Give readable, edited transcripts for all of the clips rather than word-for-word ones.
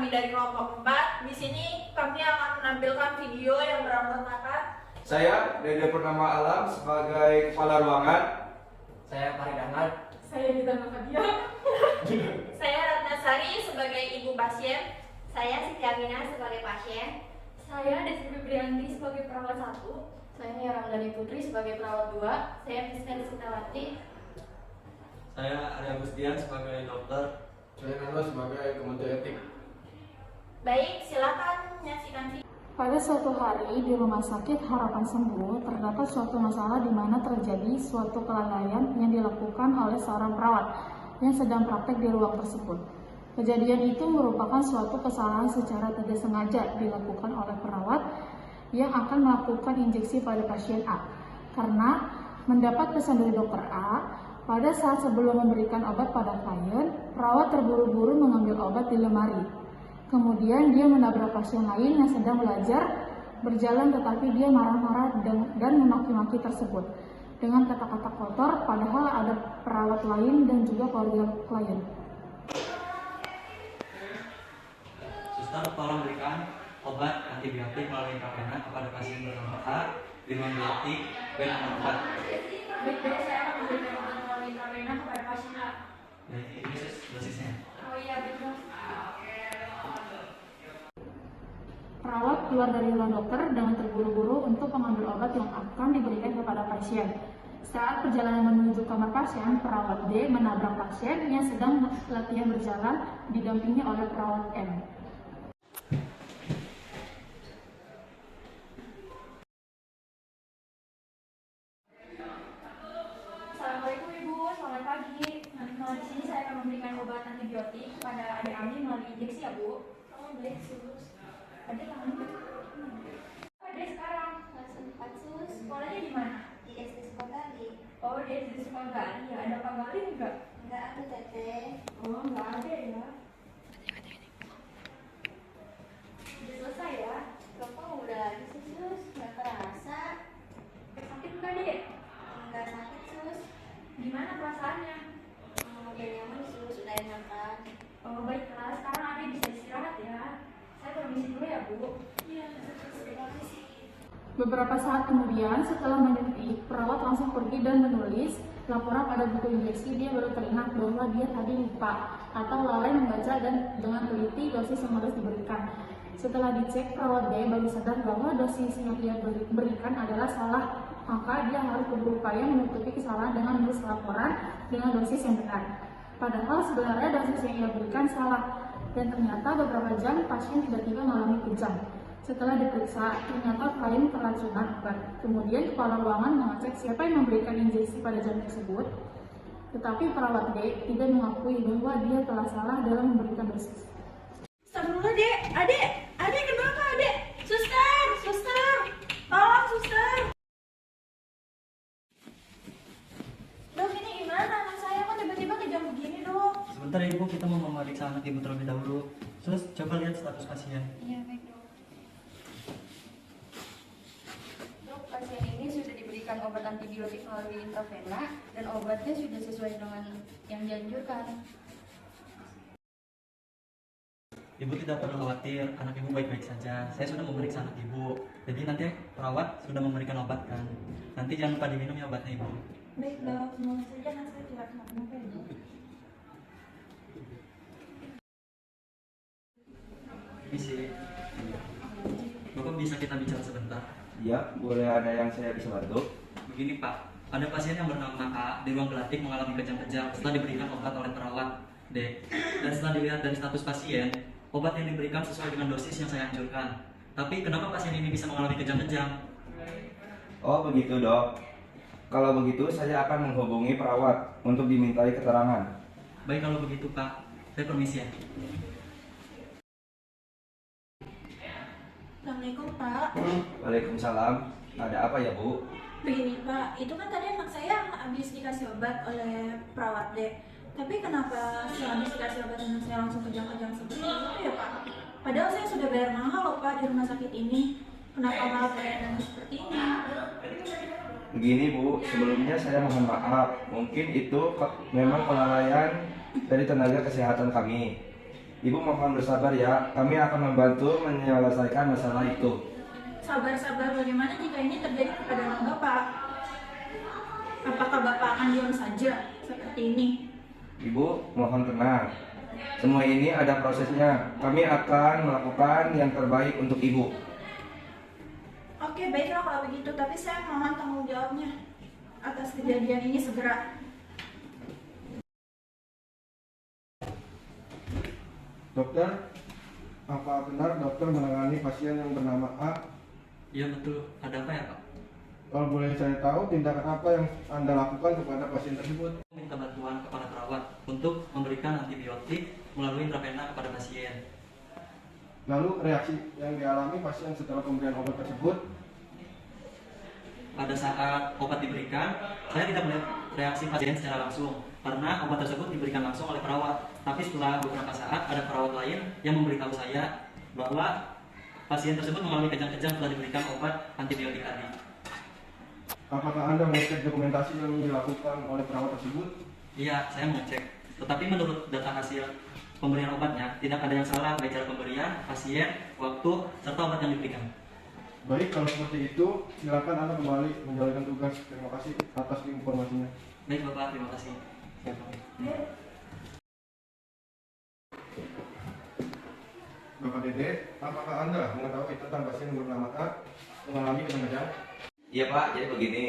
kami dari kelompok 4. Di sini kami akan menampilkan video yang beranggotakan saya Dede Purnama Alam sebagai kepala ruangan. Saya Farid Ahmad. Saya Dita Nafadia. Saya Ratnasari sebagai ibu pasien. Saya Siti Aminah sebagai pasien. Saya Desi Febrianti sebagai perawat 1. Saya Ramdhani Putri sebagai perawat 2. Saya Fiska Sitawati. Saya Arya Gustian sebagai dokter. Saya Nano sebagai komite etik. Baik, silakan menyaksikan video. Pada suatu hari di Rumah Sakit Harapan Sembuh terdapat suatu masalah di mana terjadi suatu kelalaian yang dilakukan oleh seorang perawat yang sedang praktek di ruang tersebut. Kejadian itu merupakan suatu kesalahan secara tidak sengaja dilakukan oleh perawat yang akan melakukan injeksi pada pasien A. Karena mendapat pesan dari dokter A, pada saat sebelum memberikan obat pada klien, perawat terburu-buru mengambil obat di lemari. Kemudian dia menabrak pasien lain yang sedang belajar berjalan, tetapi dia marah-marah dan memaki-maki tersebut dengan kata-kata kotor, padahal ada perawat lain dan juga keluarga klien. Suster, tolong berikan obat antibiotik melalui intravena kepada pasien bernama A di ruang diagnostik bed nomor 4. Baik, saya akan memberikan obat melalui intravena kepada pasien A. Ini dosisnya. Oh iya, betul. Perawat keluar dari ruang dokter dengan terburu-buru untuk mengambil obat yang akan diberikan kepada pasien. Saat perjalanan menuju kamar pasien, perawat D menabrak pasien yang sedang latihan berjalan didampingi oleh perawat M. Assalamualaikum Ibu, selamat pagi. Nah, di sini saya akan memberikan obat antibiotik kepada adik Ami melalui injeksi ya Bu. Oh, baik, sus. Adik tangannya. Adik sekarang Langsung 4 sus. sekolahnya di mana? Di SD Sukogali. Oh, dia di Sukogali ya. Ada Pak Gali enggak? Enggak ada teteh. Oh, enggak ada ya. Sudah selesai ya. Bapak udah lagi sih sus. Nggak kerasa. Sakit enggak, Dek? Nggak sakit sus. Gimana perasaannya? Udah nyaman sus. Udah enakan. Oh, baiklah. Sekarang Adik bisa istirahat ya. Saya permisi dulu ya, Bu. Iya sus. Terima kasih. Beberapa saat kemudian, setelah mendetik, perawat langsung pergi dan menulis laporan pada buku injeksi. Dia baru teringat bahwa dia tadi lupa atau lalai membaca dan dengan teliti dosis yang harus diberikan. Setelah dicek, perawat D baru sadar bahwa dosis yang ia berikan adalah salah, maka dia harus berupaya menutupi kesalahan dengan menulis laporan dengan dosis yang benar. Padahal sebenarnya dosis yang ia berikan salah, dan ternyata beberapa jam pasien tiba-tiba mengalami kejang. Setelah diperiksa, ternyata klien keracunan obat. Kemudian kepala ruangan mengecek siapa yang memberikan injeksi pada jam tersebut, tetapi perawat D tidak mengakui bahwa dia telah salah dalam memberikan dosis. Astagfirullah, Dek. Adek kenapa, Adek? Suster. Tolong, suster. Dok, ini gimana? Anak saya kok tiba-tiba kejang begini, Dok? Sebentar Ibu, kita mau memeriksa anak Ibu terlebih dahulu. Sus, coba lihat status pasien. Iya baik dok. Dok, pasien ini sudah diberikan obat antibiotik melalui intravena dan obatnya sudah sesuai dengan yang dianjurkan. Ibu tidak perlu khawatir, anak Ibu baik-baik saja. Saya sudah memeriksa anak Ibu. Jadi nanti perawat sudah memberikan obat kan. Nanti jangan lupa diminum ya obatnya Ibu. Baik, Dok. Semoga saja anak saya tidak kenapa-napa ya, Dok. Misi, Bapak bisa kita bicara sebentar? Ya, boleh, ada yang saya bisa bantu? Begini Pak, ada pasien yang bernama A di ruang gelatik mengalami kejang-kejang setelah diberikan obat oleh perawat D. Dan setelah dilihat dari status pasien, obat yang diberikan sesuai dengan dosis yang saya anjurkan. Tapi kenapa pasien ini bisa mengalami kejang-kejang? Oh begitu dok. Kalau begitu saya akan menghubungi perawat untuk dimintai keterangan. Baik kalau begitu Pak, saya permisi ya. Assalamualaikum, Pak. Waalaikumsalam. Ada apa ya Bu? Begini, Pak. Itu kan tadi anak saya habis dikasih obat oleh perawat D. Tapi kenapa setelah habis dikasih obat anak saya langsung kejang-kejang seperti itu ya, Pak? Padahal saya sudah bayar mahal loh, Pak, di rumah sakit ini. Kenapa malah keadaan seperti ini? Begini Bu, sebelumnya saya mohon maaf. Mungkin itu memang kelalaian dari tenaga kesehatan kami. Ibu mohon bersabar ya, kami akan membantu menyelesaikan masalah itu. Sabar-sabar bagaimana jika ini terjadi kepada anak Bapak? Apakah Bapak akan diam saja seperti ini? Ibu mohon tenang. Semua ini ada prosesnya. Kami akan melakukan yang terbaik untuk Ibu. Oke, baiklah kalau begitu, tapi saya mohon tanggung jawabnya atas kejadian ini segera. Dokter, apa benar dokter menangani pasien yang bernama A? Iya betul, ada apa ya Pak? Kalau boleh saya tahu, tindakan apa yang Anda lakukan kepada pasien tersebut? Minta bantuan kepada perawat untuk memberikan antibiotik melalui intravena kepada pasien. Lalu reaksi yang dialami pasien setelah pemberian obat tersebut? Pada saat obat diberikan, saya tidak melihat reaksi pasien secara langsung karena obat tersebut diberikan langsung oleh perawat. Tapi setelah beberapa saat ada perawat lain yang memberitahu saya bahwa pasien tersebut mengalami kejang-kejang setelah diberikan obat antibiotik tadi. Apakah Anda mengecek dokumentasi yang dilakukan oleh perawat tersebut? Iya, saya mengecek. Tetapi menurut data hasil pemberian obatnya, tidak ada yang salah baik cara pemberian, pasien, waktu, serta obat yang diberikan. Baik, kalau seperti itu, silakan Anda kembali menjalankan tugas. Terima kasih atas informasinya. Baik Bapak, terima kasih. Bapak Dede, apakah Anda mengetahui tentang pasien yang bernama A mengalami kejang-kejang? Iya Pak, jadi begini.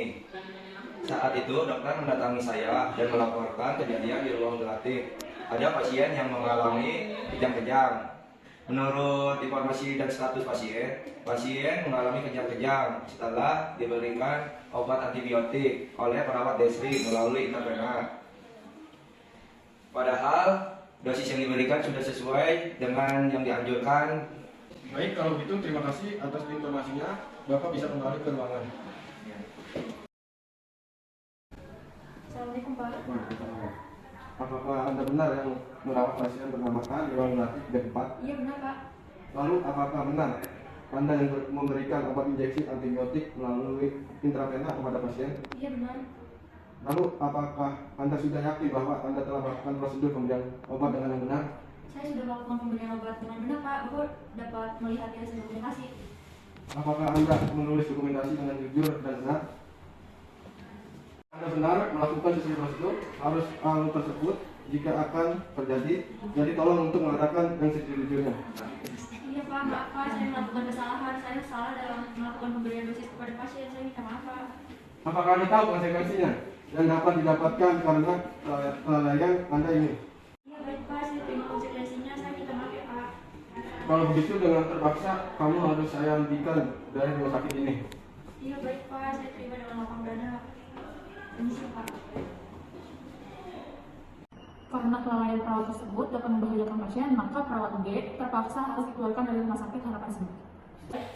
Saat itu dokter mendatangi saya dan melaporkan kejadian di ruang gelatik. Ada pasien yang mengalami kejang-kejang. Menurut informasi dan status pasien mengalami kejang-kejang setelah diberikan obat antibiotik oleh perawat Desri melalui intravena. Padahal dosis yang diberikan sudah sesuai dengan yang dianjurkan. Baik, kalau begitu terima kasih atas informasinya. Bapak bisa kembali ke ruangan. Assalamualaikum Pak. Apakah Anda benar yang merawat pasien bernama A di ruang gelatik B4? Iya benar Pak. Lalu apakah benar Anda yang memberikan obat injeksi antibiotik melalui intravena kepada pasien? Iya benar. Lalu apakah Anda sudah yakin bahwa Anda telah melakukan prosedur pemberian obat dengan yang benar? Saya sudah melakukan pemberian obat dengan benar Pak. Bapak dapat melihat hasil dokumentasi. Apakah Anda menulis dokumentasi dengan jujur dan benar? Anda benar melakukan sesuai prosedur, harus hal tersebut jika akan terjadi. Jadi tolong untuk mengatakan yang sejujurnya. Iya Pak, maaf Pak, saya melakukan kesalahan. Saya salah dalam melakukan pemberian dosis kepada pasien. Saya minta maaf Pak. Apakah Anda tahu konsekuensinya yang dapat didapatkan karena kelalaian Anda ini? Iya baik Pak, saya terima konsekuensinya. Saya minta maaf ya Pak. Kalau begitu dengan terpaksa kamu harus saya hentikan dari rumah sakit ini. Iya baik Pak, saya terima dengan lapang dada. Permisi Pak. Karena kelalaian perawat tersebut dapat membahayakan pasien, maka perawat D terpaksa harus dikeluarkan dari rumah sakit Harapan Sembuh.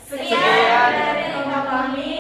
Sekian dari kami.